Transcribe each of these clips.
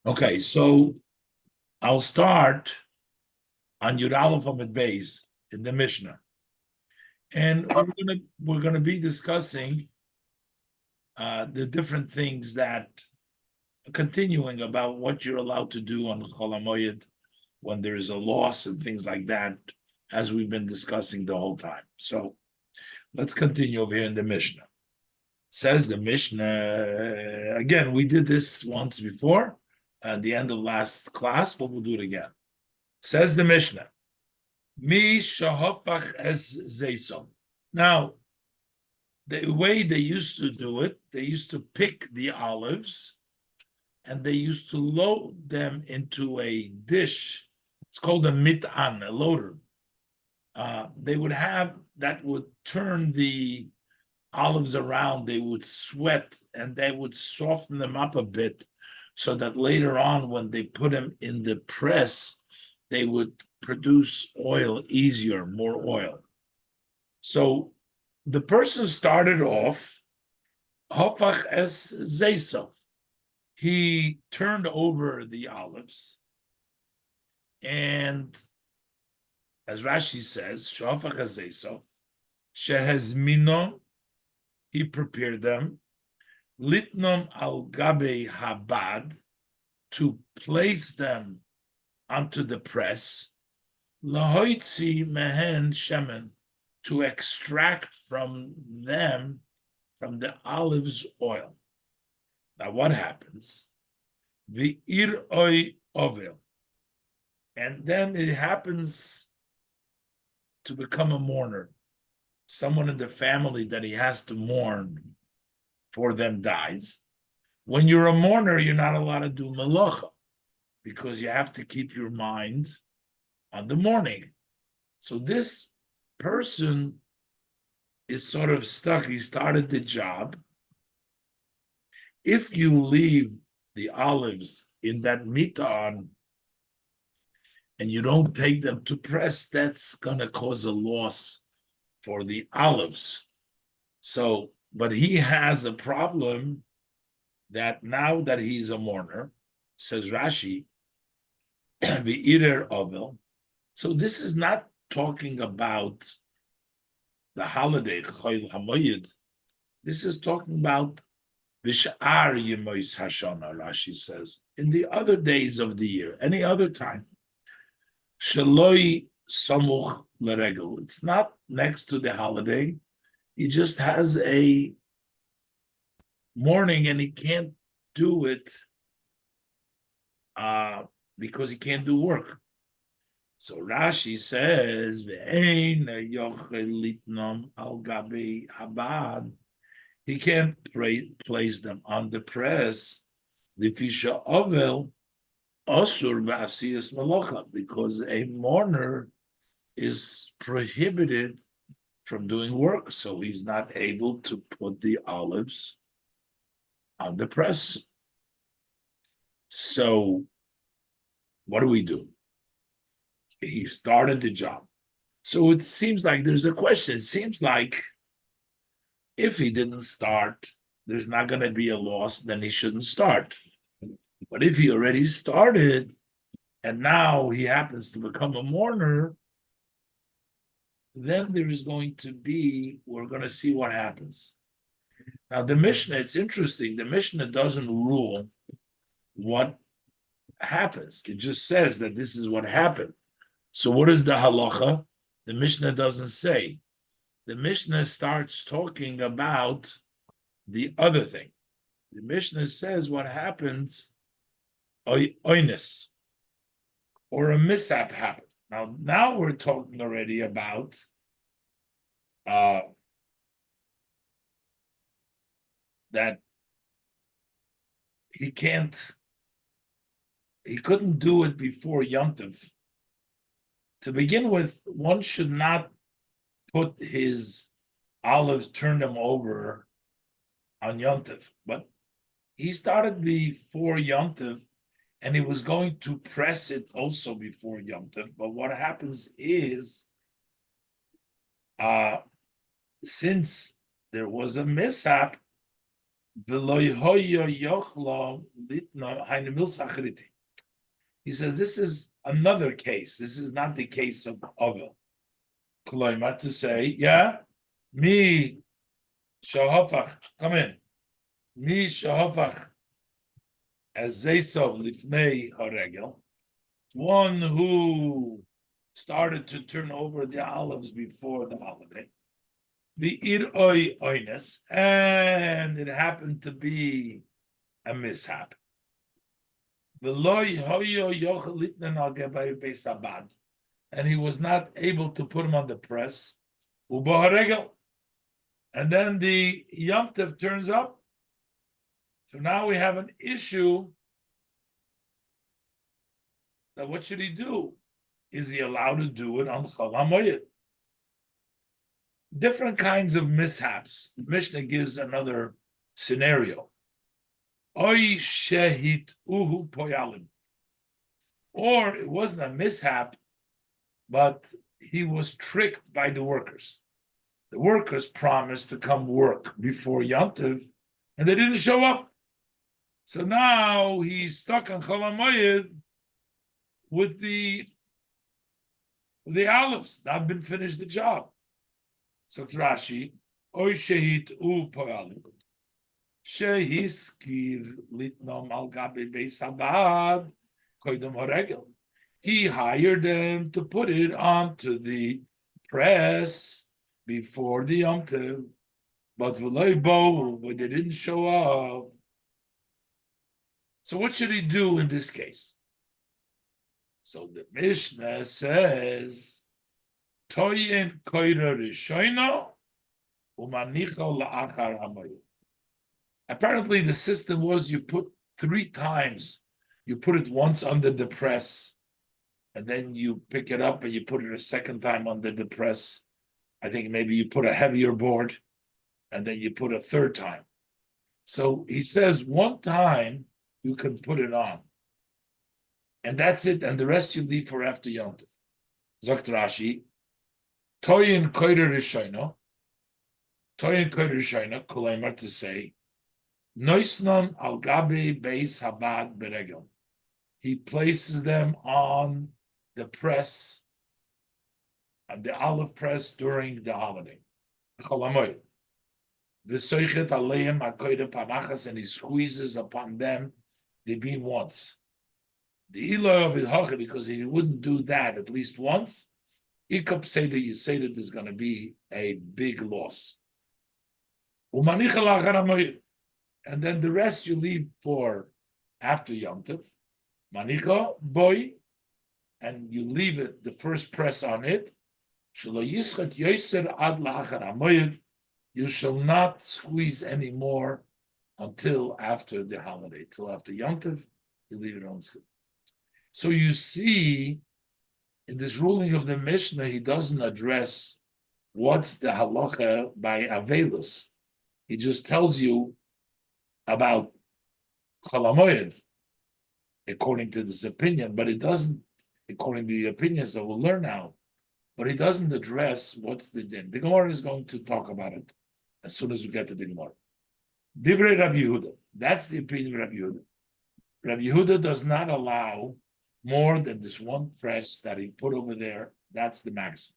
Okay, so I'll start on Yud Aleph Amud Beis in the Mishnah, and we're gonna be discussing the different things that continuing about what you're allowed to do on Chol HaMoed when there is a loss and things like that, as we've been discussing the whole time. So let's continue over here in the Mishnah. Says the Mishnah again. We did this once before at the end of last class, but we'll do it again. Says the Mishnah, Mi shahofach es zeisom. Now, the way they used to do it, they used to pick the olives and they used to load them into a dish. It's called a mit'an, a loader. They would have that would turn the olives around. They would sweat and they would soften them up a bit so that later on, when they put them in the press, they would produce oil easier, more oil. So the person started off hofach es zeiso. He turned over the olives, and as Rashi says, hofach es zeiso, shehezminon, he prepared them, litnom al gabe habad, to place them onto the press, lahoitzi mehen shemen, to extract from them, from the olives, oil. Now what happens? The iroi ovel. And then it happens to become a mourner. Someone in the family that he has to mourn for them dies. When you're a mourner, you're not allowed to do melacha because you have to keep your mind on the mourning. So this person is sort of stuck. He started the job. If you leave the olives in that mitan and you don't take them to press, that's going to cause a loss for the olives. So, but he has a problem that now that he's a mourner, says Rashi, the Irer Ovel. So this is not talking about the holiday, Chol HaMoed. This is talking about Bish'ar Yemois Hashana, Rashi says, in the other days of the year, any other time. Shaloi Samuch L'Regel. It's not next to the holiday. He just has a mourning and he can't do it because he can't do work. So Rashi says, he can't place them on the press, the fisha ovel, osur ba'asiyas malocha, because a mourner is prohibited from doing work, so he's not able to put the olives on the press. So what do we do? He started the job. So it seems like there's a question. It seems like if he didn't start, there's not going to be a loss, then he shouldn't start. But if he already started and now he happens to become a mourner, then there is going to be, we're going to see what happens. Now the Mishnah, it's interesting, the Mishnah doesn't rule what happens. It just says that this is what happened. So what is the halacha? The Mishnah doesn't say. The Mishnah starts talking about the other thing. The Mishnah says what happens, oinus, or a mishap happens. Now we're talking already about that he couldn't do it before Yom Tov. To begin with, one should not put his olives, turn them over on Yom Tov. But he started before Yom Tov, and he was going to press it also before Yom Tov. But what happens is, since there was a mishap, He says this is another case. This is not the case of Ovel. Kloimar, to say, yeah, me shahafach, come in. Me shahafach as zeisov lifnei haregel, one who started to turn over the olives before the holiday. The iroi oines, and it happened to be a mishap. The loy hoyo yochel litnen al gebay beis abad, and he was not able to put him on the press. Ubaharegel, and then the Yom Tov turns up. So now we have an issue that what should he do? Is he allowed to do it on Chol HaMoed? Different kinds of mishaps. The Mishnah gives another scenario. Oy shehit uhu poyalim. Or it wasn't a mishap, but he was tricked by the workers. The workers promised to come work before Yom Tov, and they didn't show up. So now he's stuck on Chol HaMoed with the olives, not been finished the job. So Rashi, oy shehit u poyalim, shehiskir litnom al gabe beis habad koydem haregel. He hired them to put it onto the press before the Yom Tov, but v'loy bo, but they didn't show up. So what should he do in this case? So the Mishnah says, Toyin koira rishoino umanicho la'achar hamoed. Apparently the system was you put 3 times. You put it once under the press, and then you pick it up and you put it a second time under the press. I think maybe you put a heavier board, and then you put a third time. So he says 1 time you can put it on. And that's it, and the rest you leave for after Yom Tov. Zokt Rashi, Toyin koire rishoino, kuleimar, to say, Noisnon al gabe beis habad beregel. He places them on the press, on the olive press during the holiday. Chol HaMoed. V'soichet aleim hakoide pamachas, and he squeezes upon them the beam once. The Eloy of Ilhacha, because he wouldn't do that at least once, Ikop say that you say that there's going to be a big loss. And then the rest you leave for after Yom Tov. Manicha, boy, and you leave it, the first press on it. You shall not squeeze anymore until after the holiday, till after Yom Tov, you leave it on school. So you see, in this ruling of the Mishnah, he doesn't address what's the halacha by Avelus. He just tells you about Chol HaMoed, according to this opinion, but it doesn't, according to the opinions that we'll learn now, but he doesn't address what's the din. The Gemara is going to talk about it as soon as we get to the Gemara. Divrei Rabbi Yehuda, that's the opinion of Rabbi Yehuda. Rabbi Yehuda does not allow more than this 1 press that he put over there. That's the maximum.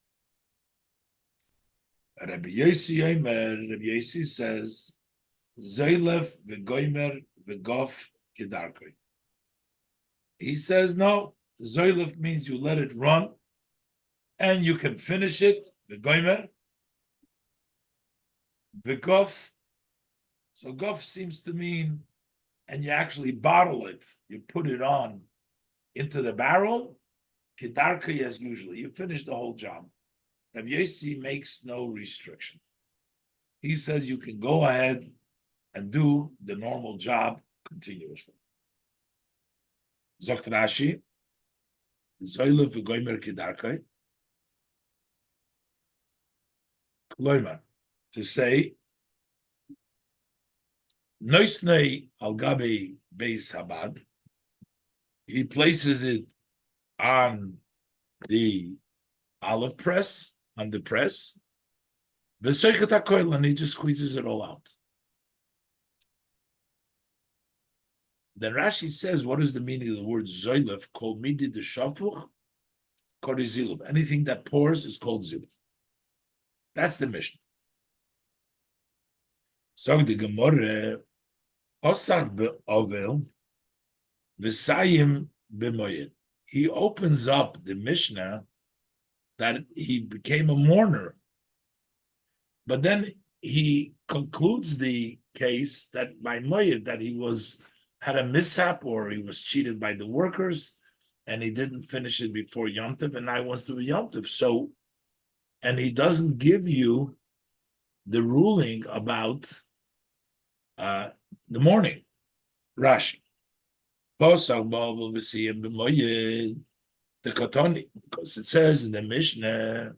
Rabbi Yossi says, Zoylef v'goymer v'gof kedarkoi. He says, no, Zoylef means you let it run, and you can finish it, v'goymer, v'gof. So gof seems to mean, and you actually bottle it, you put it on into the barrel, kedarkoi as usually. You finish the whole job. Rabbi Yossi makes no restriction. He says you can go ahead and do the normal job continuously. Zokt Rashi, Zoyle v'goymer kedarkoi. Kloimer, to say, Noisnei al gabe beis habad. He places it on the olive press, on the press, and he just squeezes it all out. Then Rashi says, what is the meaning of the word zoylef? Called midi de shafuch, kori ziluf. Anything that pours is called ziluf. That's the Mishnah. So the Gemara, osach be'ovel, v'sayim b'moyed. He opens up the Mishnah that he became a mourner, but then he concludes the case that by moyed that he had a mishap or he was cheated by the workers and he didn't finish it before Yom Tov, and now he wants to be Yom Tov. So, and he doesn't give you the ruling about the morning. Rashi. The Katan, because it says in the Mishnah,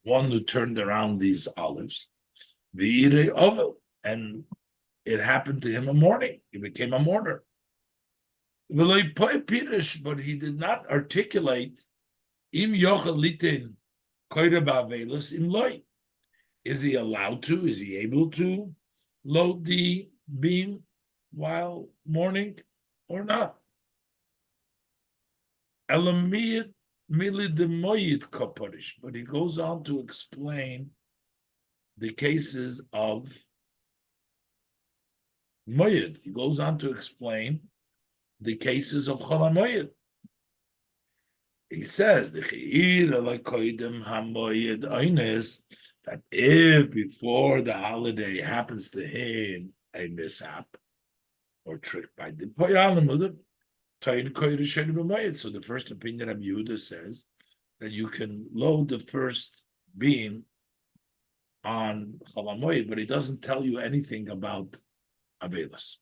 one who turned around these olives, and it happened to him a morning. He became a mourner. But he did not articulate im yochalitin im loy. Is he allowed to? Is he able to load the beam while mourning or not? Elamiyat mili demoyit kaparish. But he goes on to explain the cases of moyed. He goes on to explain the cases of cholamoyed. He says the cheir alakoidem hamoyed oines, that if before the holiday happens to him a mishap or tricked by the poyalim, so the first opinion of Yehuda says that you can load the first beam on cholamoyed, but he doesn't tell you anything about Avelis.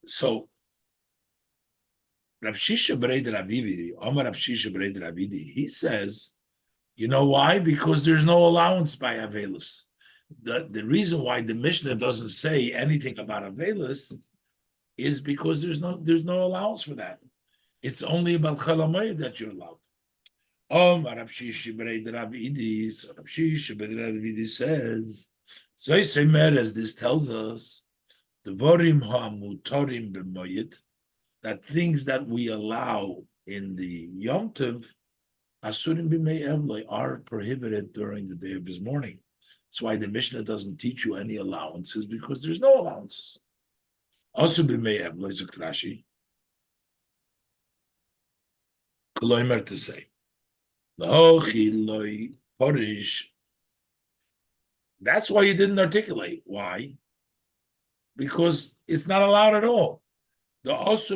So Rav Shisha Berei de Ravidi, Omar Rav Shisha Berei de Ravidi, he says, you know why? Because there's no allowance by Avelis. The reason why the Mishnah doesn't say anything about Avelis is because there's no allowance for that. It's only about Chalamayid that you're allowed. Omar Rav Shisha Berei de Ravidi, so Rav Shisha Berei de Ravidi says, as this tells us, the Vorim HaMutarim b'Moyed, that things that we allow in the Yom Tov, Asurim b'Mei Evloi, are prohibited during the day of his mourning. That's why the Mishnah doesn't teach you any allowances, because there's no allowances. Also b'Mei Evloi, Zakrashi, Koloimer to say, L'hochi loi porish. That's why he didn't articulate. Why? Because it's not allowed at all. Because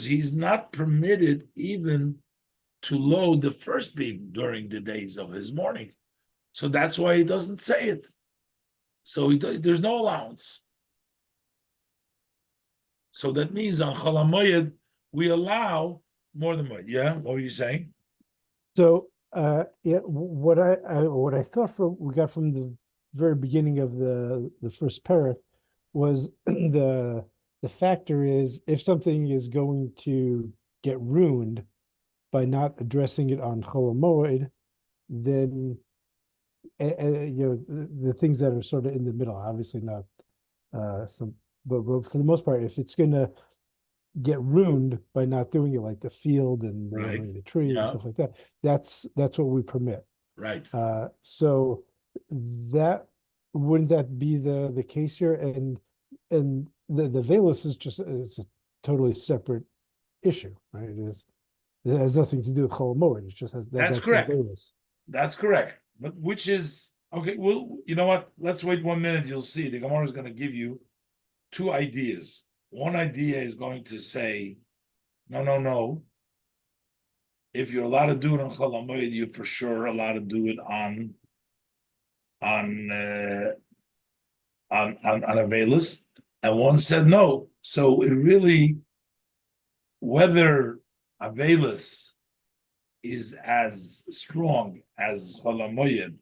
he's not permitted even to load the first beam during the days of his mourning. So that's why he doesn't say it. So there's no allowance. So that means on Chol HaMoed, we allow more than one. Yeah, what were you saying? So what I thought we got from the very beginning of the first parak was the factor is, if something is going to get ruined by not addressing it on Chol HaMoed, then the things that are sort of in the middle, obviously not but for the most part, if it's going to get ruined by not doing it, like the field and watering the tree and stuff like that, that's what we permit. Right. So that wouldn't that be the case here? And the Velos is a totally separate issue, right? It has nothing to do with Chol HaMoed. It just has that's correct. That's correct. But which is okay? Well, you know what? Let's wait 1 minute. You'll see. The Gemara is going to give you two ideas. One idea is going to say, no. If you're allowed to do it on Chol HaMoed, you're for sure allowed to do it on Avelis. And one said no. So it really, whether Avelis is as strong as Chol HaMoed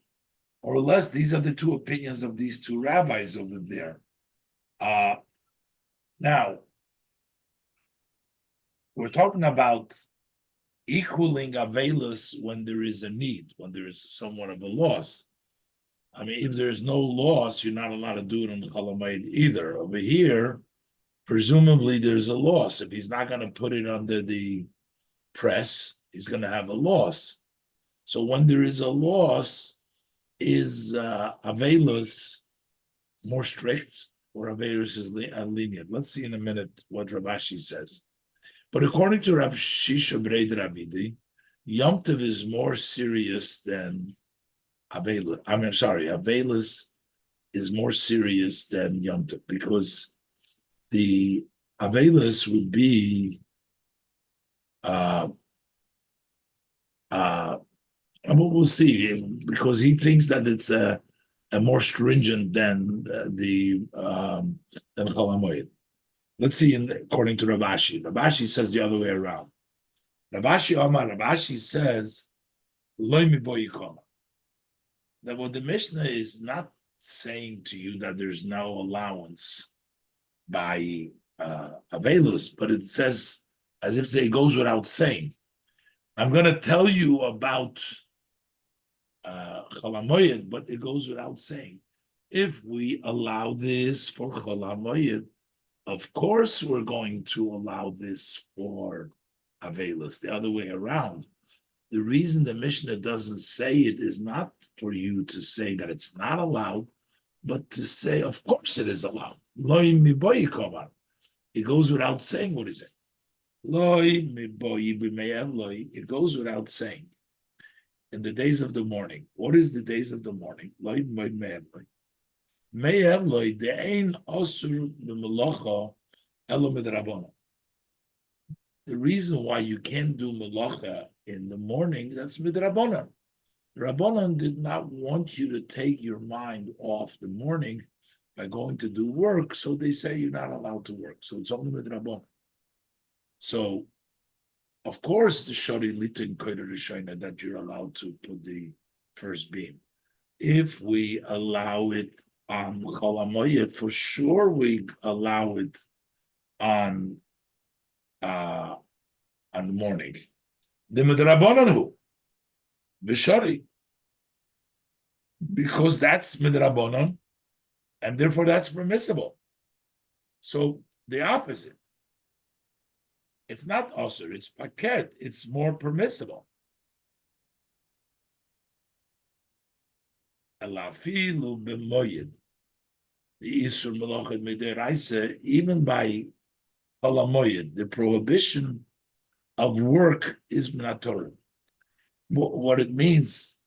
or less, these are the two opinions of these two rabbis over there. Now, we're talking about equaling Avelus when there is a need, when there is somewhat of a loss. I mean, if there's no loss, you're not allowed to do it on the Chalamayid either. Over here, presumably there's a loss. If he's not going to put it under the press, he's going to have a loss. So when there is a loss, is Avelus more strict or Avelus is lenient? Let's see in a minute what Ravashi says. But according to Rabbi Shisha Breid Rabidi, Yom Tov is more serious than Avelus. Avelus is more serious than Yom Tov because the Avelus would be we'll see, because he thinks that it's a more stringent than than Chol HaMoed. Let's see, according to Ravashi. Ravashi says the other way around. Ravashi says, Loi mibo yikoma. That what the Mishnah is not saying to you that there's no allowance by Avelus, but it says, as if it goes without saying. I'm going to tell you about Chol HaMoed, but it goes without saying. If we allow this for Chol HaMoed, of course we're going to allow this for Avelus, the other way around. The reason the Mishnah doesn't say it is not for you to say that it's not allowed, but to say, of course it is allowed. It goes without saying what is it. It goes without saying. In the days of the morning. What is the days of the morning? The reason why you can't do melacha in the morning, that's midrabanan. Rabbanan did not want you to take your mind off the morning by going to do work, so they say you're not allowed to work. So it's only midrabanan. So, of course, the shori litin koder rishona that you're allowed to put the first beam. If we allow it on Chol HaMoed, for sure we allow it on the morning. The midrabanan hu b'shari, because that's midrabanan, and therefore that's permissible. So the opposite. It's not osur, it's paket, it's more permissible. Elafilu b'moyed, the isur melochet midiraisa, even by Chol HaMoed, the prohibition of work is minatorah. What it means,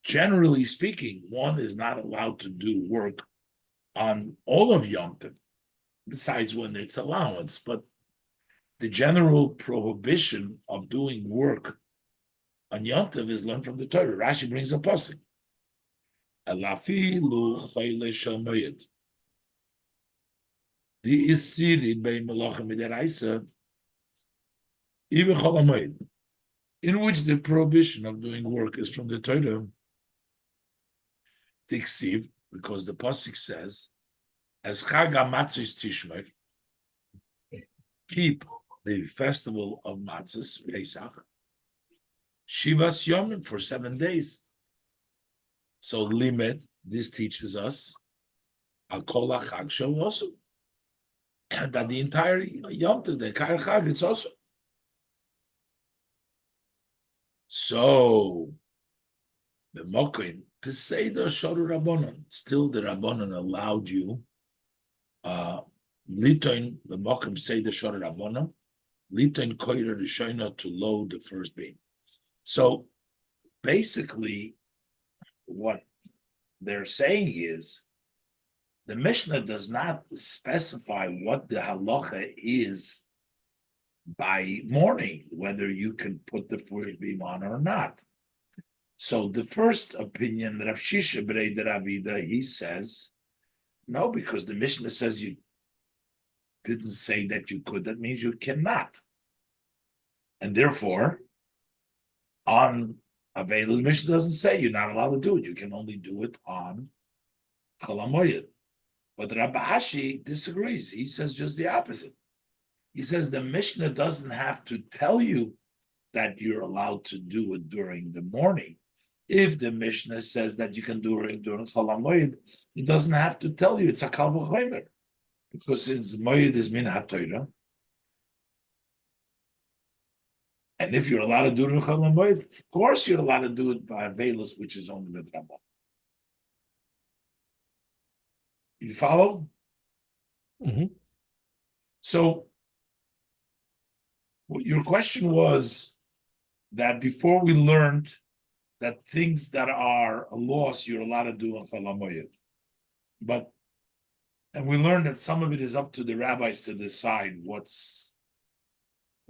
generally speaking, one is not allowed to do work on all of Yom Tov, besides when it's allowance, but the general prohibition of doing work on Yom Tov is learned from the Torah. Rashi brings a pasuk. Elafilu chayle shel moed. The isiri bei melachim midaraisa, even Chol HaMoed, in which the prohibition of doing work is from the Torah. Tiksiv, because the pasuk says, as Chag HaMatzos Tishmer, keep the festival of matzahs, Pesach, Shivas Yomim, for 7 days. So Limed, this teaches us, Akol HaChag Shel Wolosow, that the entire Yom Tov, the entire Chag, it's also. So, the Mokim, Peseda Shoru Rabbanon, still the Rabbanon allowed you, Litoin, the Mokim Peseda Shoru Rabbanon, Litoin Koyer Rishona, to load the first beam. So, basically, what they're saying is, the Mishnah does not specify what the halacha is by morning, whether you can put the first beam on or not. So the first opinion, Rav Shisha Breid Rabida, he says, no, because the Mishnah says you didn't say that you could, that means you cannot. And therefore, on Avelus, the Mishnah doesn't say you're not allowed to do it. You can only do it on Chol HaMoed. But Rabbi Ashi disagrees. He says just the opposite. He says the Mishnah doesn't have to tell you that you're allowed to do it during the morning. If the Mishnah says that you can do it during Chol HaMoed, it doesn't have to tell you it's a Kal V'chomer, because since Moed is min HaTorah, and if you're allowed to do it in Chol HaMoed, of course you're allowed to do it by Avelus, which is only Midrabban. You follow? Mhm. So, what your question was that before we learned that things that are a loss you're allowed to do on Chol HaMoed, and we learned that some of it is up to the rabbis to decide what's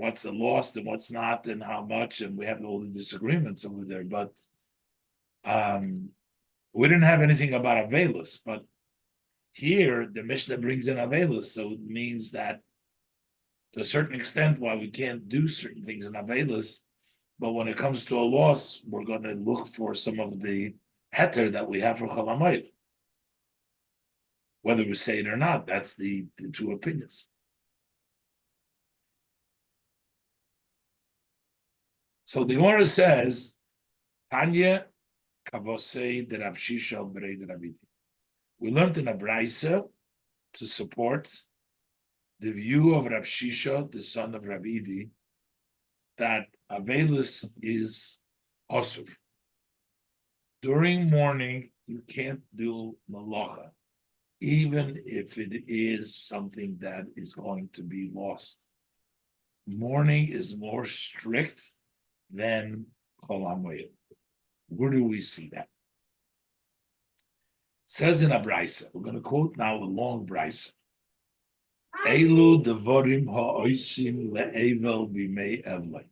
a loss and what's not, and how much, and we have all the disagreements over there. But we didn't have anything about Avelus, but here the Mishnah brings in Avelus, so it means that to a certain extent, while we can't do certain things in Avelus, but when it comes to a loss, we're going to look for some of the heter that we have for Chol HaMoed. Whether we say it or not, that's the two opinions. So the Gemara says, Tanya kavosei de Rav Shisha b'rei de Rabidi. We learned in a brayso to support the view of Rav Shisha, the son of Rabidi, that Avelus is osur. During morning, you can't do malacha, even if it is something that is going to be lost. Morning is more strict than Chol HaMoed. Where do we see that? It says in a brayso, we're going to quote now a long brayso. Elu devorim ha'oisim le'evel b'mei evlei.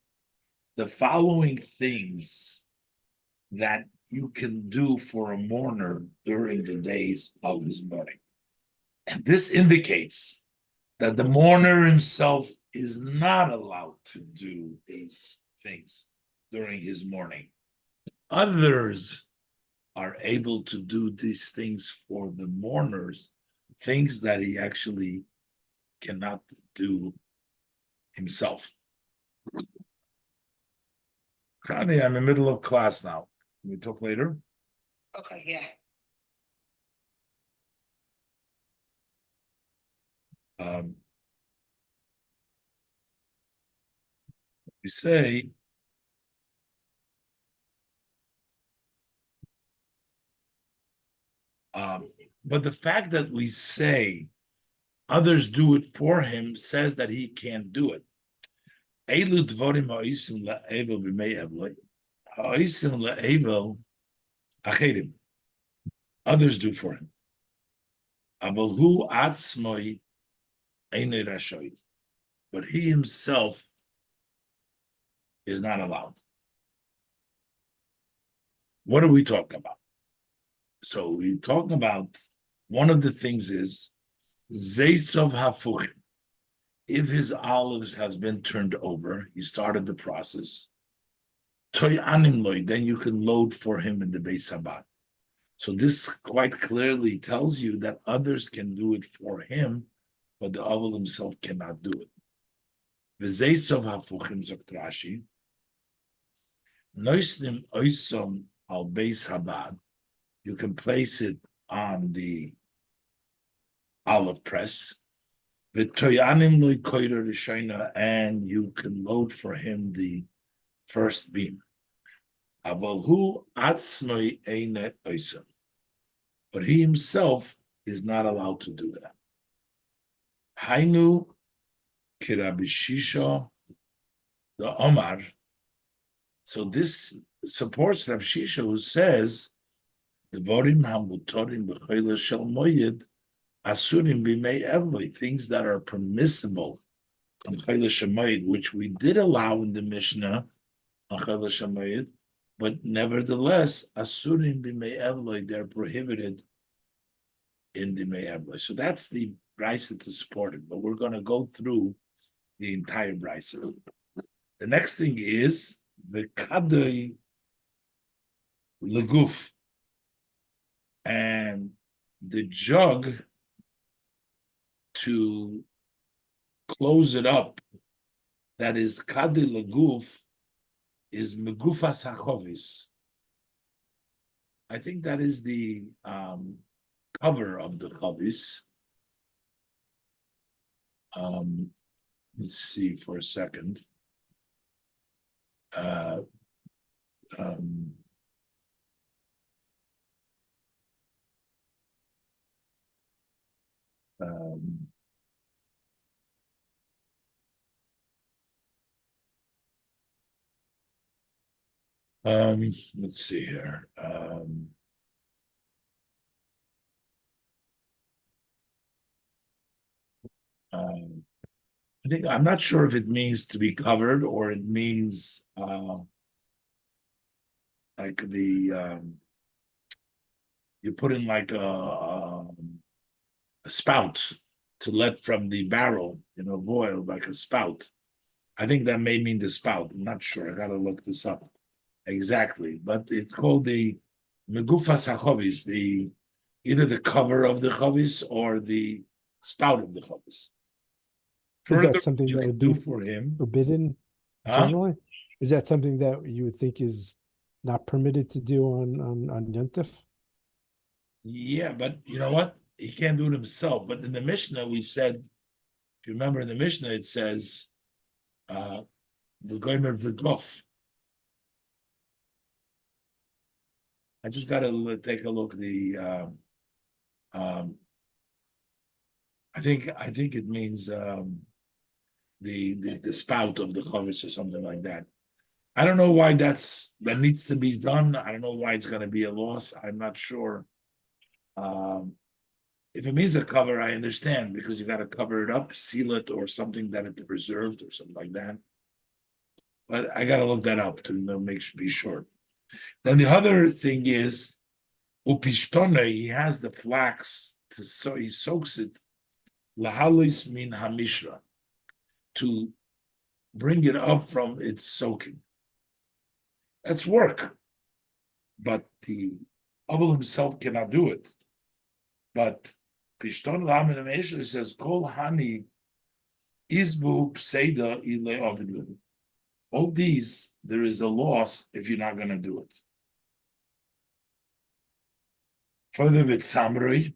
The following things that you can do for a mourner during the days of his mourning. And this indicates that the mourner himself is not allowed to do these things during his mourning. Others are able to do these things for the mourners, things that he actually cannot do himself. Connie, I'm in the middle of class now. Can we talk later? Okay, yeah. We say but the fact that we say others do it for him says that he can't do it. Elu dvorim ha'osim le'evel b'mei evlei. Ha'osim le'evel achedim. Others do for him. Aval hu atzmoi einei rashoy. But he himself is not allowed. What are we talking about? So we're talking about, one of the things is zeisov hafuchim. If his olives has been turned over, he started the process. Toy anim loy, then you can load for him in the Beis Habad. So this quite clearly tells you that others can do it for him, but the oval himself cannot do it. V'zeisov hafuchim zok Rashi. Noisnim oisom al Beis Habad. You can place it on the olive press. And you can load for him the first beam. But he himself is not allowed to do that. Hainu kirabishisha the Omar. So this supports Rav Shisha, who says Dvorim hamutorim b'choyle shel moyed asurim b'mei evlei, things that are permissible on choyle shel moyed, which we did allow in the Mishnah on choyle shel moyed, but nevertheless asurim b'mei evlei, they're prohibited in the mei evlei. So that's the brayso to support it. But we're going to go through the entire brayso. The next thing is the kadei leguf. And the jug to close it up, that is kadei leguf, is Megufas HaChovis. I think that is the cover of the Chovis. Let's see for a second. Um, um, let's see here. I think I'm not sure if it means to be covered or it means like you put in like a spout to let from the barrel, boil like a spout. I think that may mean the spout. I'm not sure. I gotta look this up exactly, but it's called the megufas hachovis, the either the cover of the chovis or the spout of the chovis. Is Further, that something you that can would do be for him, forbidden huh? generally? Is that something that you would think is not permitted to do on Yom Tov? Yeah, but you know what? He can't do it himself. But in the Mishnah, we said, if you remember in the Mishnah, it says, the goymer v'gof. I just got to take a look. Um, I think it means the spout of the chavis or something like that. I don't know why that needs to be done. I don't know why it's going to be a loss. I'm not sure. If it means a cover, I understand because you got to cover it up, seal it, or something that it's preserved or something like that. But I got to look that up to be sure. Then the other thing is, upishtone, he has the flax he soaks it lahalis min hamishra to bring it up from its soaking. That's work, but the Abel himself cannot do it. But Pishton Lamin Ameshra says, Kol Hani Izbu Pseida Ile Ovidlu. All these, there is a loss if you're not going to do it. Further with Samri,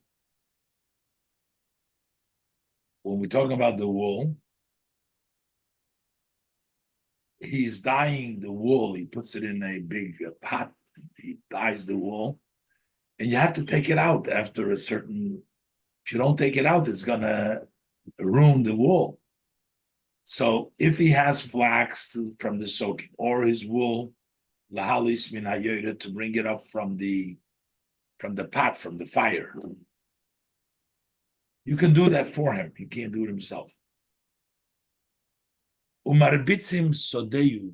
when we're talking about the wool, he's dyeing the wool. He puts it in a big pot. He dyes the wool. And you have to take it out after a certain, if you don't take it out, it's going to ruin the wool. So if he has flax from the soaking or his wool, lahalis min hayoyra, to bring it up from the pot, from the fire, you can do that for him. He can't do it himself. Umarbitzim sodeyu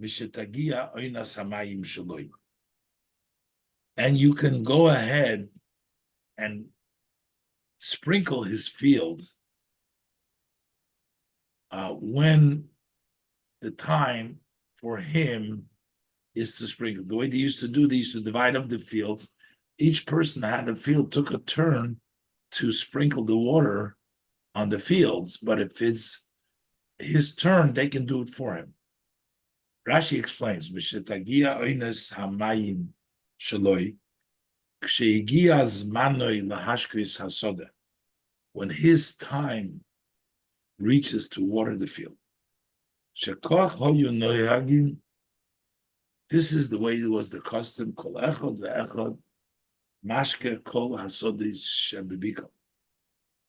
mishetagia oina samayim shaloi. And you can go ahead and sprinkle his field when the time for him is to sprinkle. The way they used to divide up the fields. Each person had a field, took a turn to sprinkle the water on the fields. But if it's his turn, they can do it for him. Rashi explains, "Mishetagia oines hamayim shaloi, kshehigia zmanoi lahashkris hasoda." When his time reaches to water the field. Shekoch hoyu noyagim. This is the way it was the custom. Kol echad ve'echad mashke kol hasodis shebibika.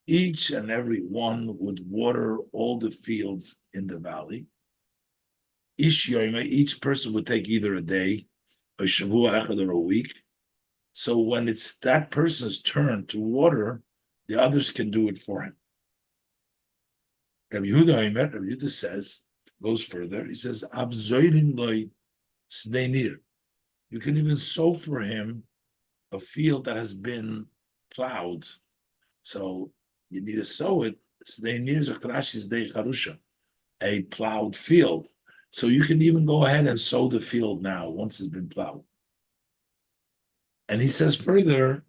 Each and every one would water all the fields in the valley. Ish yoyme, each person would take either a day, a shavua echad, or a week. So when it's that person's turn to water, the others can do it for him. Rabbi Yehuda says, goes further. He says, "Abzoirin loy sneinir." You can even sow for him a field that has been plowed. So you need to sow it. Sneinir zakrash is de charusha, a plowed field. So you can even go ahead and sow the field now once it's been plowed. And he says further,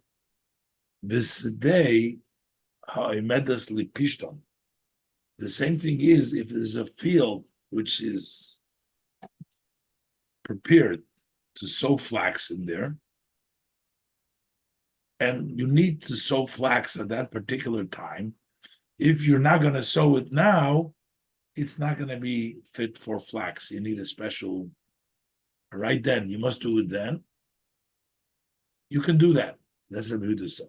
this day, ha'emedas lipishton. The same thing is if there's a field which is prepared to sow flax in there, and you need to sow flax at that particular time. If you're not going to sow it now, it's not going to be fit for flax. You need a special, right then, you must do it then. You can do that. That's Rabbi Yehuda said.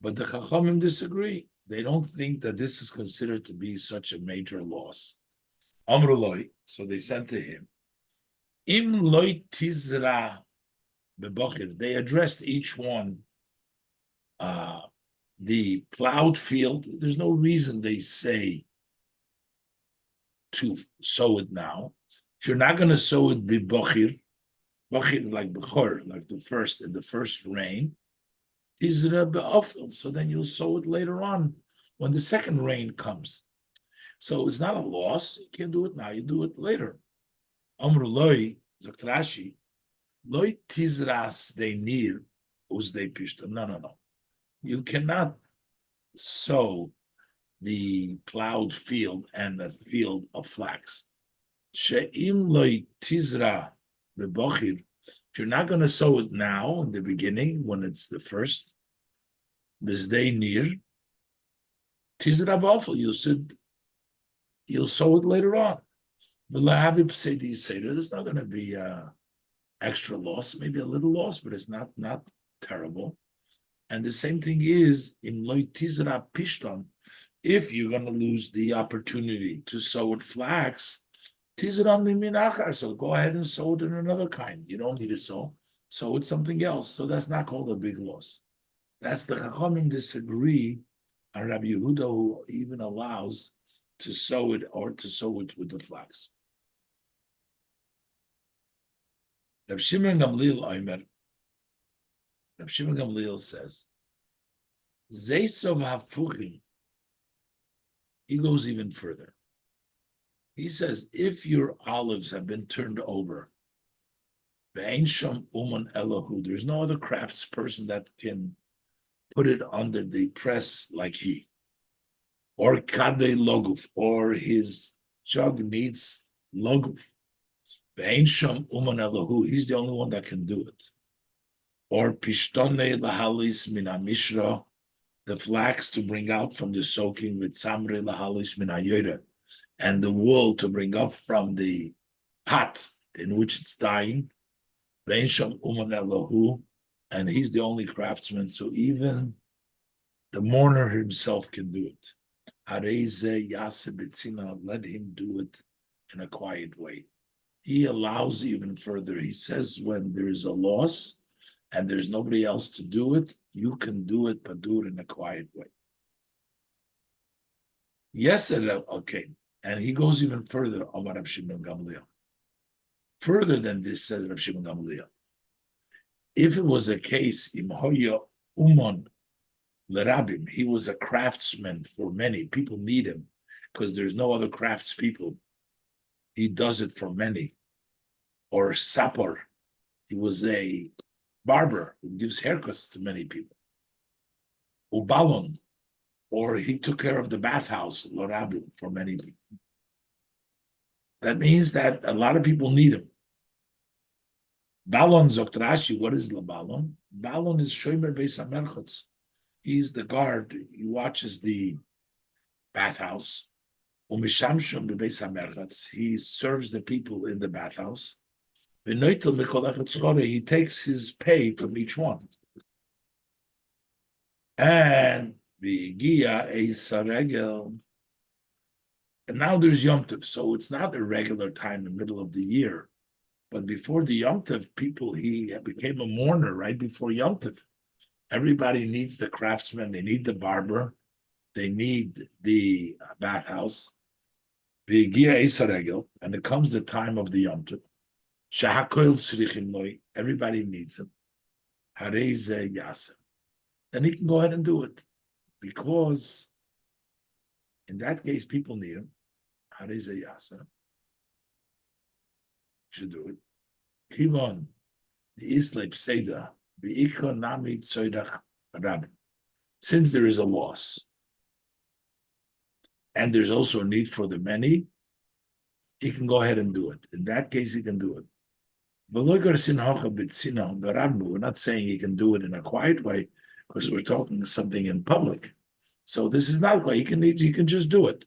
But the Chachamim disagree. They don't think that this is considered to be such a major loss. Amruloi, so they sent to him. Im loy tizra bebochir. They addressed each one. The plowed field. There's no reason they say to sow it now. If you're not going to sow it bebochir, bochir like bechor, like the first rain. Tizra be'ofel. So then you'll sow it later on when the second rain comes. So it's not a loss. You can't do it now. You do it later. Amr loy, Zakt Rashi, loy tizras they nir, they pishta. No. You cannot sow the plowed field and the field of flax. She'im loy tizra bebochir. If you're not going to sow it now in the beginning, when it's the first, bizdei nir, tizra bofel, you'll sow it later on. There's not going to be extra loss, maybe a little loss, but it's not terrible. And the same thing is in loy tizra pishton. If you're going to lose the opportunity to sow it flax, tizra mimin achar, so go ahead and sow it in another kind. You don't need to sow it something else. So that's not called a big loss. That's the Chachamim disagree on Rabbi Yehuda, who even allows to sow it or to sow it with the flax. Rav Shimon Gamliel says, Zeisov hafuchim. He goes even further. He says, if your olives have been turned over, there's no other craftsperson that can put it under the press like he. Or kadei loguf, or his jug needs loguf. He's the only one that can do it. Or pishtone lahalis mina mishra, the flax to bring out from the soaking with samre lahalis mina yoda, and the wool to bring up from the pot in which it's dyeing. And he's the only craftsman, so even the mourner himself can do it. Let him do it in a quiet way. He allows even further. He says when there is a loss and there's nobody else to do it, you can do it, but do it in a quiet way. Yes, okay. And he goes even further about Rabbi Shimon Gamliel. Further than this, says Rabbi Shimon Gamliel. If it was a case, Imhoya Umon Lerabim, he was a craftsman for many. People need him because there's no other craftspeople. He does it for many. Or Sapor, he was a barber who gives haircuts to many people. Ubalon, or he took care of the bathhouse, Lorabim, for many people. That means that a lot of people need him. Balon Zokt Rashi, what is Labalon? Balon is Shomer Beis HaMerchotz. He's the guard. He watches the bathhouse. Umishamshum Beis HaMerchotz. He serves the people in the bathhouse. He takes his pay from each one. And now there's Yom Tov, so it's not a regular time in the middle of the year. But before the Yom Tov, he became a mourner right before Yom Tov. Everybody needs the craftsman, they need the barber, they need the bathhouse. And it comes the time of the Yom Tov. Everybody needs him. Then he can go ahead and do it. Because in that case, people need him. Should do it. Kimon, the Islip Seda, the Ikonami Tzoidach Rabbi. Since there is a loss, and there's also a need for the many, he can go ahead and do it. In that case, he can do it. We're not saying he can do it in a quiet way because we're talking something in public. So this is not why he can just do it.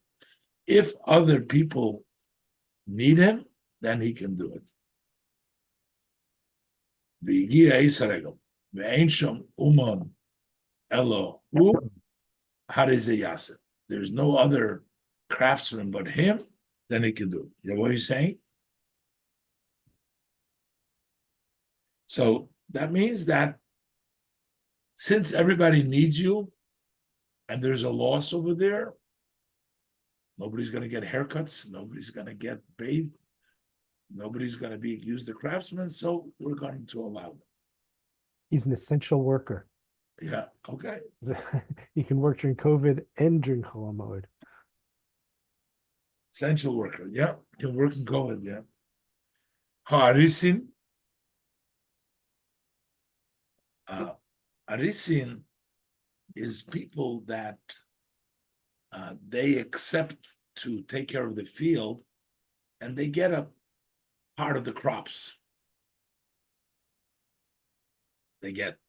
If other people need him, then he can do it. There's no other craftsman but him, then he can do it. You know what he's saying? So that means that since everybody needs you and there's a loss over there, nobody's going to get haircuts, nobody's going to get bathed, nobody's going to be used as craftsman, so we're going to allow them. He's an essential worker. Yeah, okay. He can work during COVID and during Chol Moed. Essential worker, yeah, can work in COVID, yeah. Harisin. Arisin is people that they accept to take care of the field and they get a part of the crops. They get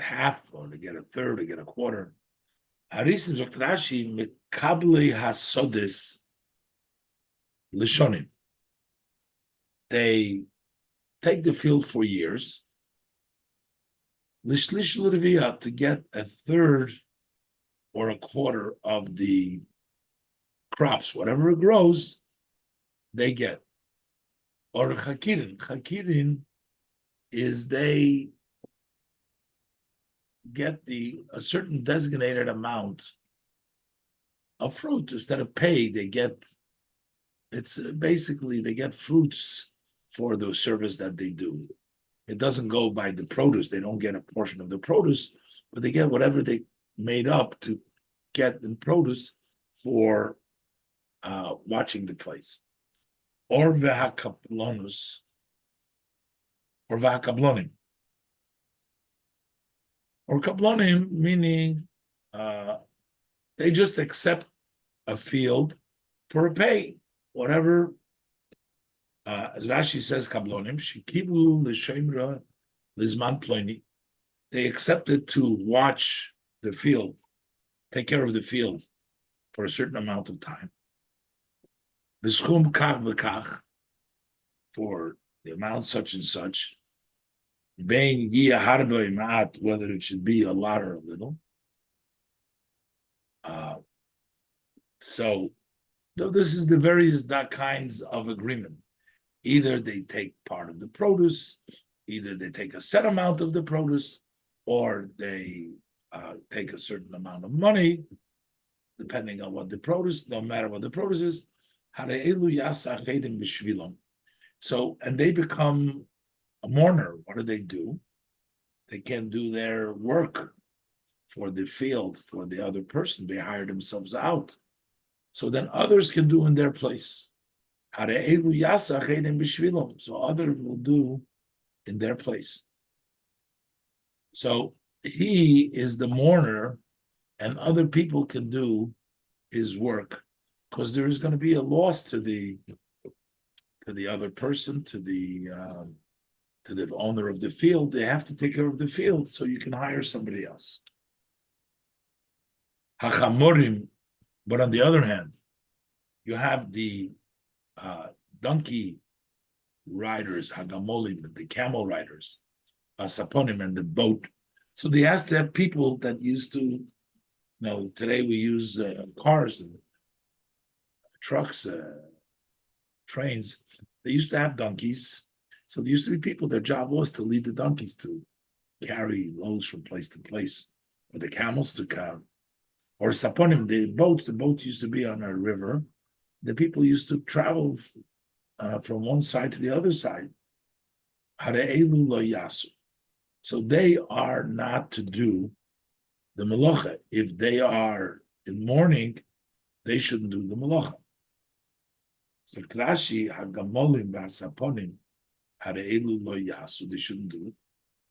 half, or they get a third, they get a quarter. Harisin Rashi Mekabli Hasodis Lishonim. They take the field for years. Lishlish Lurvia to get a third or a quarter of the crops, whatever it grows, they get. Or Chakirin. Chakirin is they get a certain designated amount of fruit. Instead of pay, they get, it's basically they get fruits for the service that they do. It doesn't go by the produce. They don't get a portion of the produce, but they get whatever they made up to get the produce for watching the place. Or v'hakaplonus, or v'hakablonim. Or kablonim, meaning they just accept a field for a pay, whatever. As Rashi says, kablonim, shekiblu l'sheimra lizman ploni. They accepted to watch the field, take care of the field for a certain amount of time. L'schum kach v'kach, for the amount such and such. Bein yia harba ma'at, whether it should be a lot or a little. So this is the various kinds of agreement. Either they take part of the produce, either they take a set amount of the produce, or they take a certain amount of money, depending on what the produce, no matter what the produce is. So, and they become a mourner. What do? They can't do their work for the field, for the other person. They hire themselves out. So then others can do in their place. So others will do in their place. So he is the mourner, and other people can do his work, because there is going to be a loss to the other person, to the owner of the field. They have to take care of the field, so you can hire somebody else. Hachamorim, but on the other hand, you have the donkey riders, hagamolim, the camel riders, saponim, and the boat. So they has to have people that used to, today we use cars and trucks, trains. They used to have donkeys. So there used to be people, their job was to lead the donkeys to carry loads from place to place, or the camels to carry. Or saponim, the boat used to be on a river. The people used to travel from one side to the other side. So they are not to do the melacha. If they are in mourning, they shouldn't do the melacha. So Rashi hagamolim v'asaponim hare'elu lo yasu. They shouldn't do it.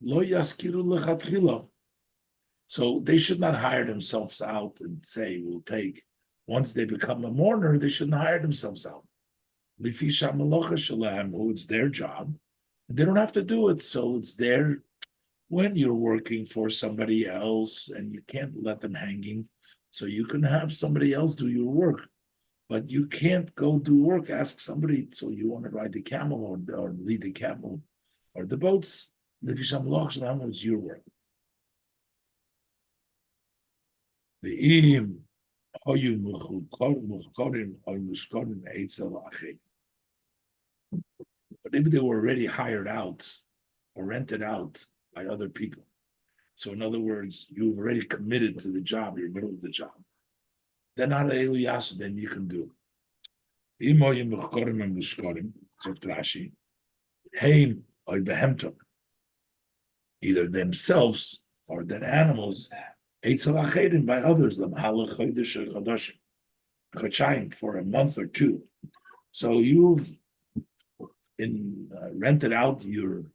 Lo yaskiru lechatchila. So they should not hire themselves out and say, we'll take once they become a mourner, they shouldn't hire themselves out. Lifisha Malocha Shalem, who it's their job. They don't have to do it. So it's their, when you're working for somebody else and you can't let them hanging, so you can have somebody else do your work. But you can't go do work, ask somebody, so you want to ride the camel or lead the camel or the boats. Lifisha Malocha Shalem, it's your work. The im but if they were already hired out or rented out by other people, so in other words, you've already committed to the job, you're in the middle of the job, then not Elu Yasu, then you can do. Either themselves or their animals, by others, for a month or two. So you've rented out your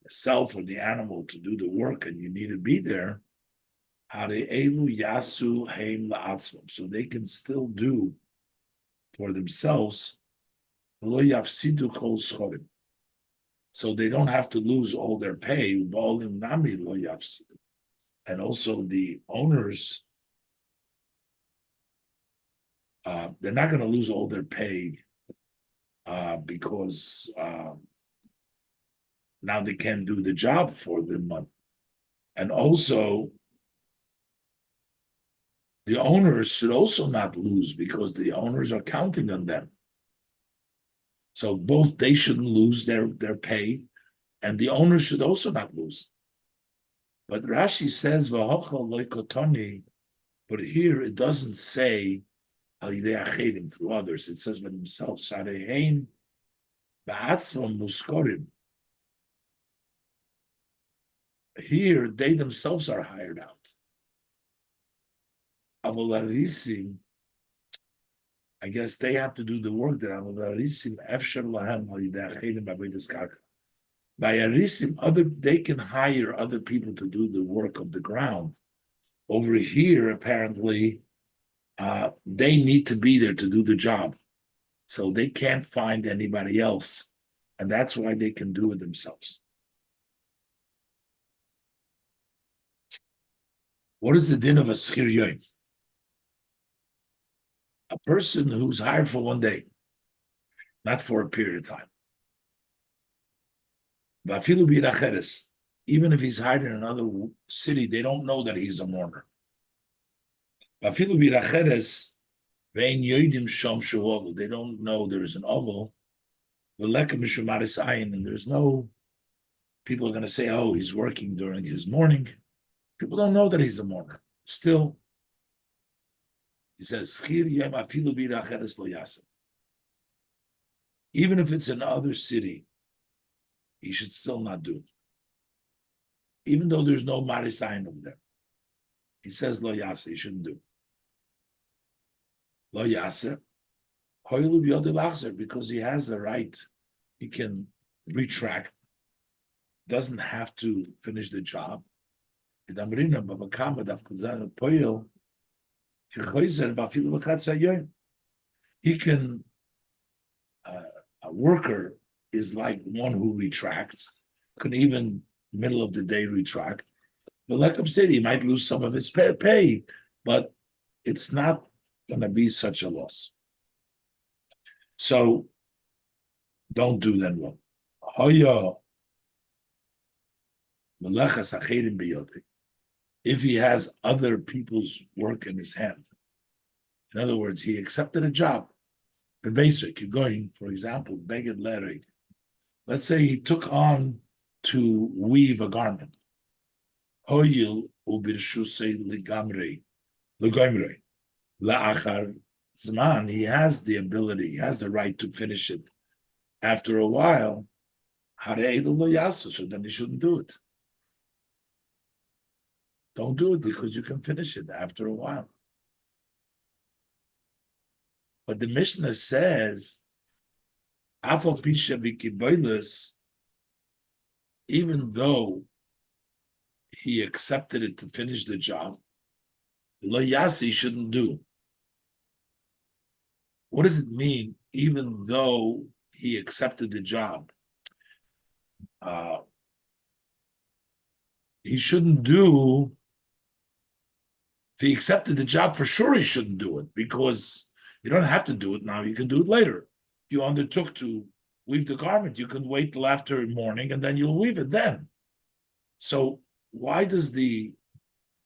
self or the animal to do the work, and you need to be there. So they can still do for themselves. So they don't have to lose all their pay. And also the owners, they're not going to lose all their pay because now they can't do the job for the month. And also, the owners should also not lose because the owners are counting on them. So both they shouldn't lose their pay, and the owners should also not lose. But Rashi says, but here it doesn't say through others. It says by themselves, here they themselves are hired out. I guess they have to do the work that by arisim, they can hire other people to do the work of the ground. Over here, apparently, they need to be there to do the job. So they can't find anybody else. And that's why they can do it themselves. What is the din of a schir yoim? A person who's hired for one day, not for a period of time. Even if he's hired in another city, they don't know that he's a mourner. They don't know there's an oval, and there's no people are going to say, oh, he's working during his mourning. People don't know that he's a mourner. Still, he says, even if it's another city, he should still not do it. Even though there's no marisayin over there. He says lo yasa, he shouldn't do. Lo yasa, because he has the right, he can retract, doesn't have to finish the job. He can, a worker is like one who retracts, can even middle of the day retract. But like I'm saying, he might lose some of his pay, but it's not going to be such a loss. So don't do that wrong. If he has other people's work in his hand, in other words, he accepted a job. The basic, you're going, for example, beged lettering. Let's say he took on to weave a garment. Hoyil ubirshusei ligamrei, ligamrei, la'achar zman. He has the ability, he has the right to finish it. After a while, harei lo yasu, so then he shouldn't do it. Don't do it because you can finish it after a while. But the Mishnah says, Afal Pisha Bikiboilus, even though he accepted it to finish the job, Lo Yasi shouldn't do. what does it mean? Even though he accepted the job, uh, he shouldn't do. If he accepted the job, for sure he shouldn't do it because you don't have to do it now. You can do it later. If you undertook to weave the garment, you can wait till after morning and then you'll weave it then. So why does the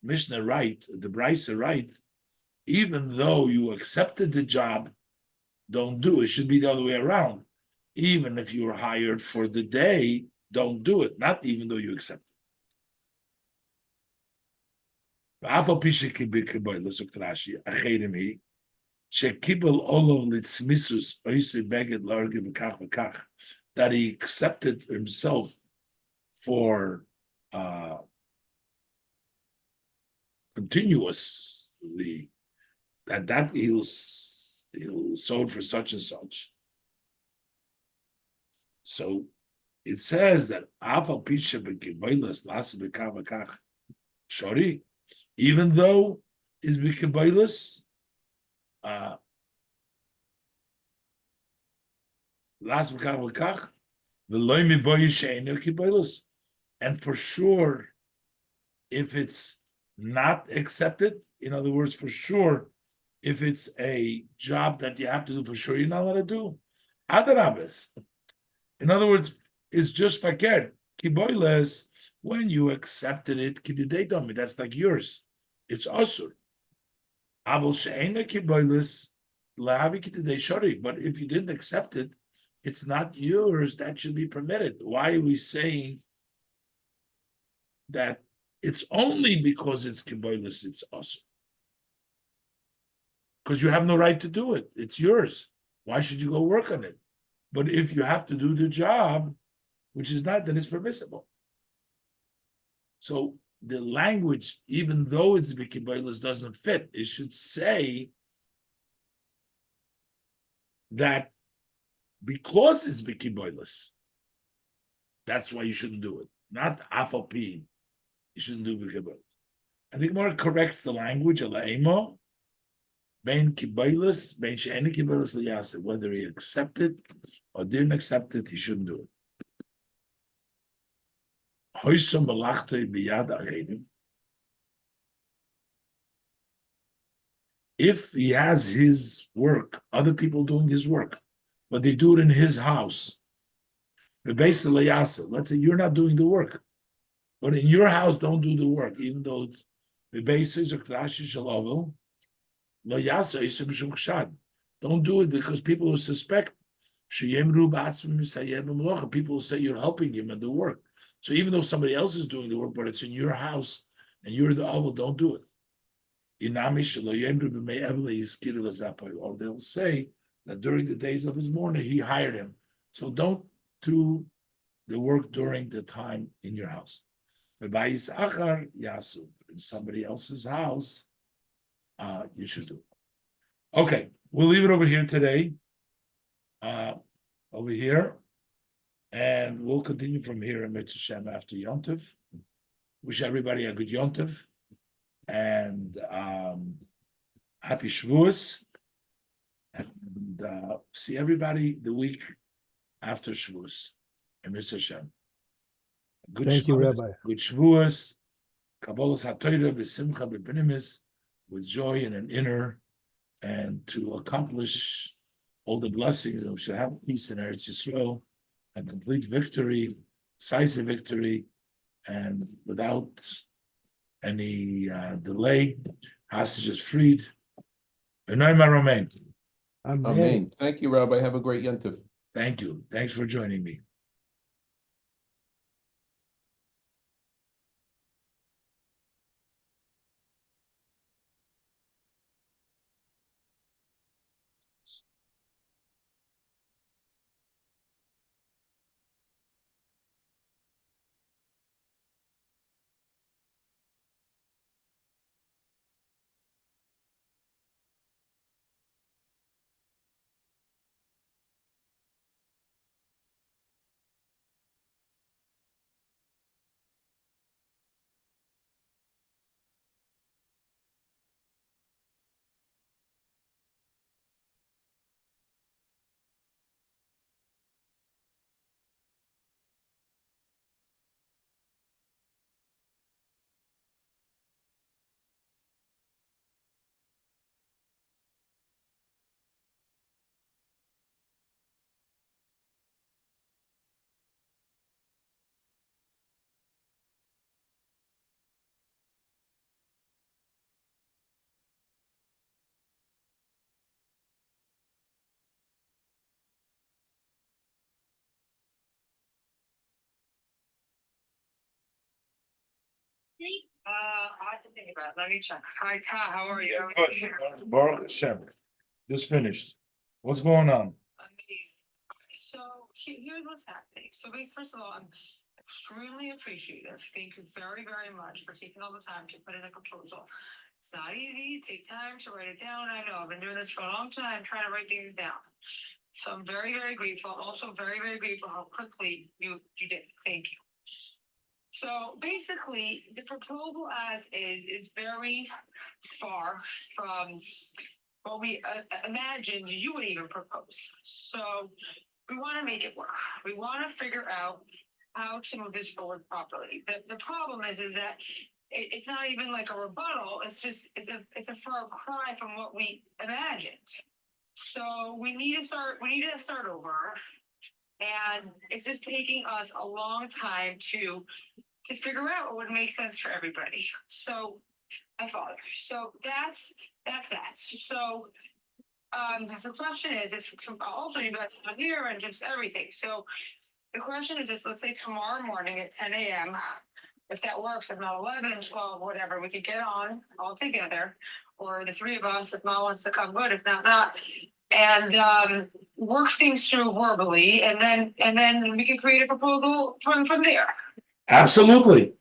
Mishnah write, the Brisa write, even though you accepted the job, don't do it. It should be the other way around. Even if you were hired for the day, don't do it. Not even though you accept it. That he accepted himself for continuously, that he'll sold for such and such. So it says that shori, even though is b'kibaylas, las b'kach v'loy and for sure, if it's not accepted, in other words, for sure, if it's a job that you have to do for sure, you're not allowed to do. Adarabes. In other words, it's just fakir. Kiboiles, when you accepted it, kididedomi, that's like yours. It's asur. Avol she'ena kiboiles, lahavi kididei shori. But if you didn't accept it, it's not yours. That should be permitted. Why are we saying that it's only because it's kiboiles, it's asur? Because you have no right to do it. It's yours. Why should you go work on it? But if you have to do the job, which is not, then it's permissible. So the language, even though it's bikiboilus, doesn't fit. It should say that because it's bikiboilus, that's why you shouldn't do it. Not afalpi, you shouldn't do bikiboilus. I think more corrects the language of laimo. Bein kiboilus, bein she'eni kiboilus liyase. Whether he accepted or didn't accept it, he shouldn't do it. If he has his work, other people doing his work, but they do it in his house, let's say you're not doing the work, but in your house, don't do the work, even though it's don't do it because people will suspect. People will say you're helping him in the work. So even though somebody else is doing the work, but it's in your house and you're the oval, don't do it. Or they'll say that during the days of his mourning, he hired him. So don't do the work during the time in your house. In somebody else's house, you should do it. Okay, we'll leave it over here today. Over here. And we'll continue from here in Mitzvah Shem after Yontiv. Wish everybody a good Yontiv. And happy Shavuos. And see everybody the week after Shavuos in Mitzvah Shem. Good Thank you, Shavuos, Rabbi. good Shavuos. Kabbalas HaTorah b'simcha b'pinimis, with joy in an inner, and to accomplish all the blessings, and we should have peace in Eretz Yisrael, and complete victory, decisive victory, and without any delay. Hostages freed. Amen. Amen. Thank you, Rabbi. Have a great Yontif. Thank you. Thanks for joining me. I have to think about it. Let me check. Hi, Tom, how are you? Good. Baruch Hashem. Just finished. What's going on? Amazing. So here's what's happening. So first of all, I'm extremely appreciative. Thank you very, very much for taking all the time to put in the proposal. It's not easy. Take time to write it down. I know I've been doing this for a long time, trying to write things down. So I'm very, very grateful. I'm also very, very grateful how quickly you did. Thank you. So basically, the proposal as is very far from what we imagined you would even propose. So we want to make it work. We want to figure out how to move this forward properly. The problem is that it's not even like a rebuttal. It's just it's a far cry from what we imagined. So we need to start over, and it's just taking us a long time to figure out what would make sense for everybody. So my father. So that's that. So the question is if also you guys are here and just everything. So the question is if let's say tomorrow morning at 10 a.m. if that works, if not 11, 12, whatever, we could get on all together, or the three of us, if Mom wants to come, good, if not, and work things through verbally, and then we can create a proposal from there. Absolutely.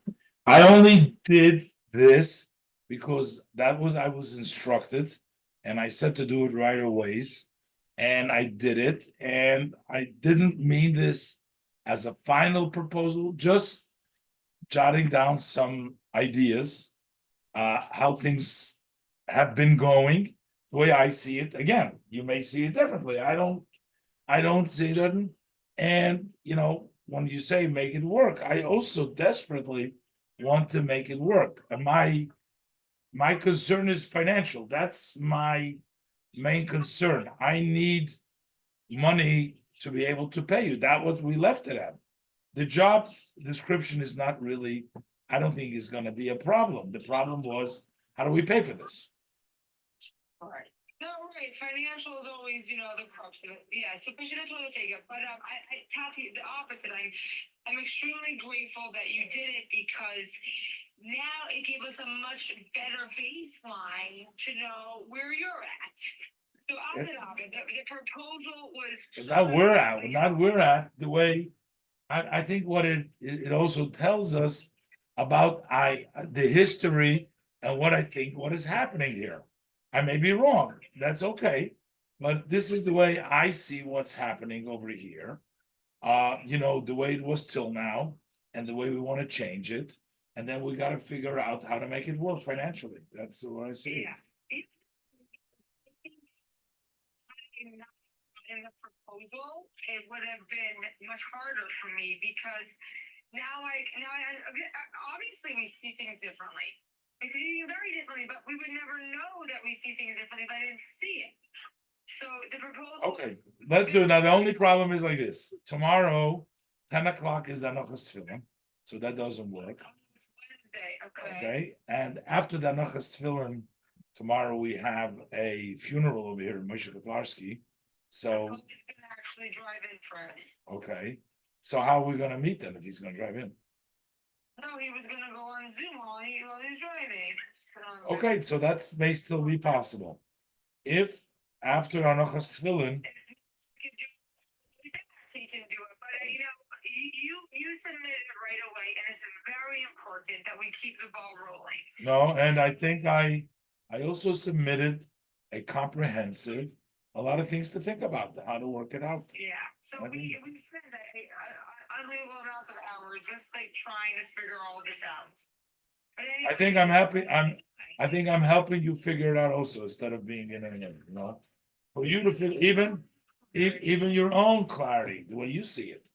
I only did this because I was instructed, and I said to do it right away, and I did it, and I didn't mean this as a final proposal, just jotting down some ideas, how things have been going, the way I see it. Again, you may see it differently. I don't see that. And when you say make it work, I also desperately want to make it work. And my concern is financial. That's my main concern. I need money to be able to pay you. That was we left it at. The job description is not really, I don't think is going to be a problem. The problem was, how do we pay for this? All right. No, right. Financial is always, the crux of it. Yeah, so financial is figure. But I Tati, the opposite. I'm extremely grateful that you did it because now it gave us a much better baseline to know where you're at. So the proposal was Not we're at the way. I think what it also tells us about the history and what I think what is happening here. I may be wrong. That's okay, but this is the way I see what's happening over here. The way it was till now, and the way we want to change it, and then we got to figure out how to make it work financially. That's what I see it. In the proposal, it would have been much harder for me because now I obviously we see things differently. We see things very differently, but we would never know that we see things differently if I didn't see it. So the proposal. Okay, let's do it. Now the only problem is like this. Tomorrow, 10 o'clock is the Anochas Tefillin, so that doesn't work. Wednesday, Okay, and after the Anochas Tefillin, tomorrow we have a funeral over here in Moshe Kaplarski. So he's gonna actually drive in for it. Okay, so how are we gonna meet then if he's gonna drive in? No, he was gonna go on Zoom while he's driving. Okay, so that may still be possible. If after Anochas Tefillin, He can do it, but you submitted it right away, and it's very important that we keep the ball rolling. no, and I think I also submitted a comprehensive, a lot of things to think about, how to work it out. Yeah, so we spent an unbelievable amount of hours just like trying to figure all this out. But anyway, I think I'm happy. I think I'm helping you figure it out also instead of being in it, for you to figure even your own clarity, the way you see it.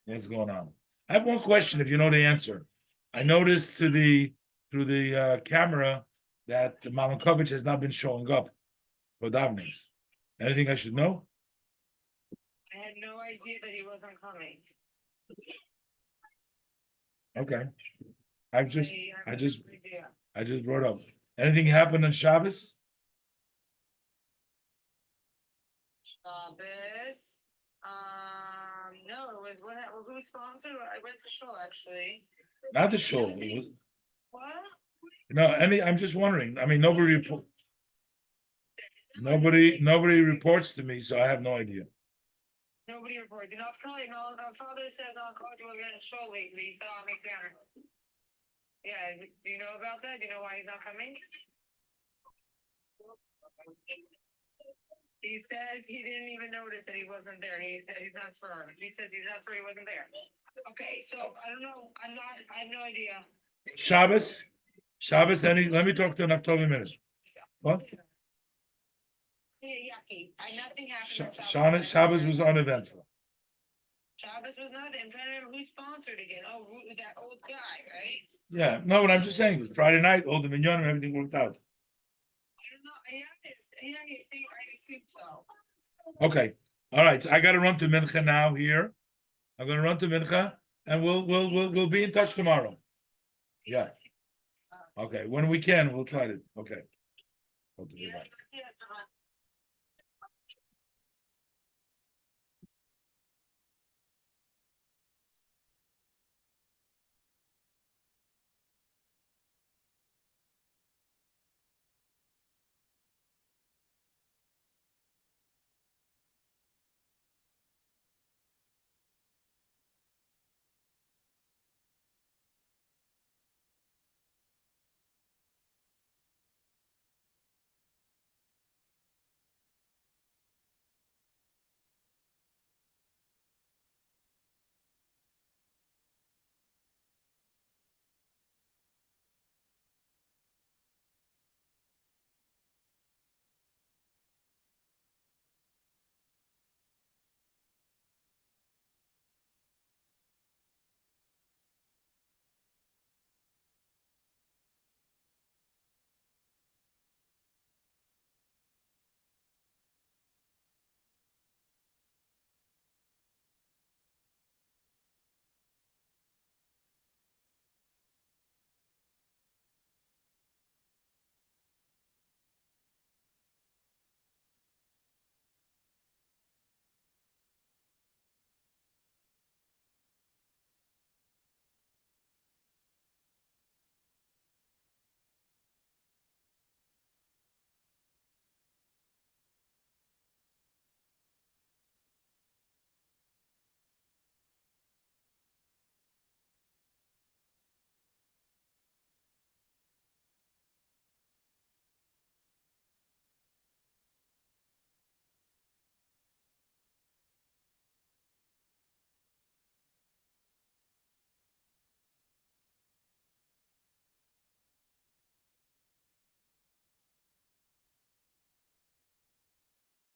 What's going on? I have one question. If you know the answer, I noticed through the camera that Malankovich has not been showing up for davenings. Anything I should know? I had no idea that he wasn't coming. Okay. I just no idea. brought up. Anything happened on Shabbos? Shabbos. No, it was who sponsored? I went to show actually. Not the show. What? I'm just wondering. I mean, nobody reports to me, so I have no idea. Nobody reported. You know, father says I'll call you again shortly. He said I'll make dinner. Yeah, do you know about that? Do you know why he's not coming? He says he didn't even notice that he wasn't there. He said he's not sure. He says he's not sure he wasn't there. Okay, so I don't know. I have no idea. Shabbos, let me talk to Naftali a minute. What? Yeah, yucky. Nothing happened. on Shabbos was uneventful. Shabbos was not. I'm trying to remember who sponsored again. Oh, that old guy, right? Yeah, no, what I'm just saying, Friday night, all the minyan and everything worked out. I don't know. Yeah, I assume so. Okay, all right, I gotta run to Mincha now here. I'm gonna run to Mincha, and we'll be in touch tomorrow. Yeah. Okay, when we can, we'll try to, okay. Yeah,